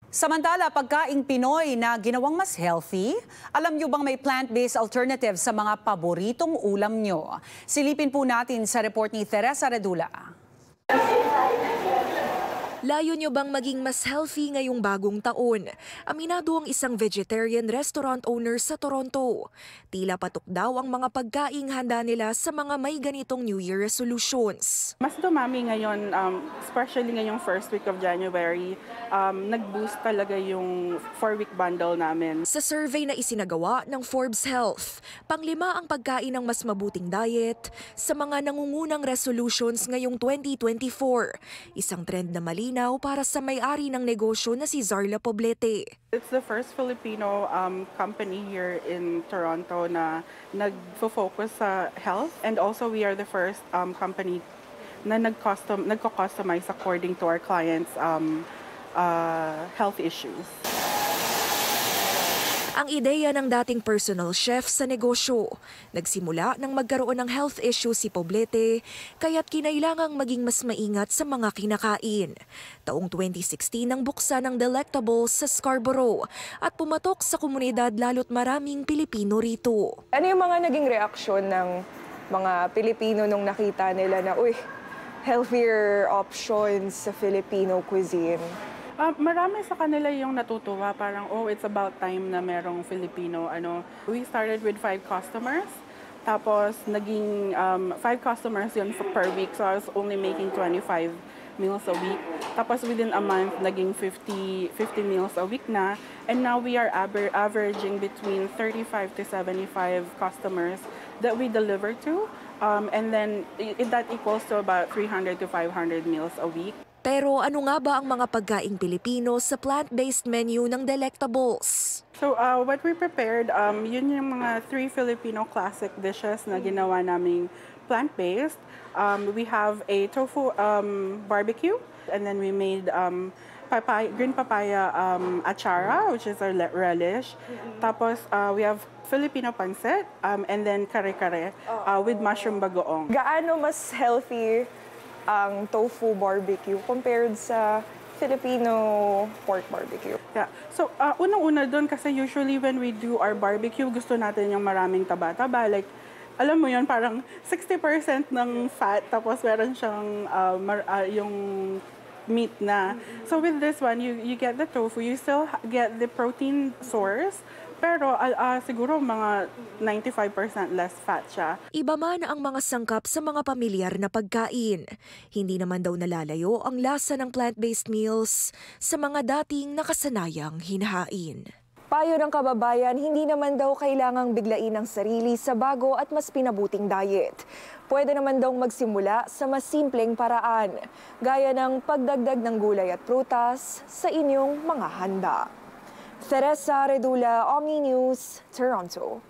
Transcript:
Samantala, pagkaing Pinoy na ginawang mas healthy, alam nyo bang may plant-based alternative sa mga paboritong ulam nyo? Silipin po natin sa report ni Teresa Redula. Layo nyo bang maging mas healthy ngayong bagong taon? Aminado ang isang vegetarian restaurant owner sa Toronto. Tila patok daw ang mga pagkaing handa nila sa mga may ganitong New Year resolutions. Mas dumami ngayon, especially ngayong first week of January, nag-boost talaga yung 4-week bundle namin. Sa survey na isinagawa ng Forbes Health, panglima ang pagkain ng mas mabuting diet sa mga nangungunang resolutions ngayong 2024. Isang trend na malinaw para sa may-ari ng negosyo na si Zarla Poblete. It's the first Filipino company here in Toronto na nagfo-focus sa health, and also we are the first company na nagko-customize according to our clients' health issues. Ang ideya ng dating personal chef sa negosyo. Nagsimula nang magkaroon ng health issue si Poblete, kaya't kinailangang maging mas maingat sa mga kinakain. Taong 2016 nang buksan ang Delectables sa Scarborough at pumatok sa komunidad lalo't maraming Pilipino rito. Ano yung mga naging reaksyon ng mga Pilipino nung nakita nila na, healthier options sa Filipino cuisine? Marami sa kanila yung natutuwa, parang, it's about time na merong Filipino. We started with 5 customers, tapos naging 5 customers yun per week, so I was only making 25 meals a week. Tapos within a month, naging 50 meals a week na, and now we are averaging between 35 to 75 customers that we deliver to, and then that equals to about 300 to 500 meals a week. Pero ano nga ba ang mga pagkaing Pilipino sa plant-based menu ng Delectables? So what we prepared, yun yung mga 3 Filipino classic dishes na ginawa naming plant-based. We have a tofu barbecue, and then we made green papaya achara, which is our relish. Tapos we have Filipino pancit, and then kare-kare with mushroom bagoong. Gaano mas healthy ang tofu barbecue compared sa Filipino pork barbecue? Yeah. So, unang-una doon kasi usually when we do our barbecue, gusto natin yung maraming taba-taba. Like, alam mo yun, parang 60% ng fat, tapos meron siyang yung meat na. So with this one, you get the tofu, you still get the protein source, pero siguro mga 95% less fat siya. Iba man ang mga sangkap sa mga pamilyar na pagkain. Hindi naman daw nalalayo ang lasa ng plant-based meals sa mga dating nakasanayang hinahain. Payo ng kababayan, hindi naman daw kailangang biglain ang sarili sa bago at mas pinabuting diet. Pwede naman daw magsimula sa mas simpleng paraan, gaya ng pagdagdag ng gulay at prutas sa inyong mga handa. Teresa Redula, Omni News, Toronto.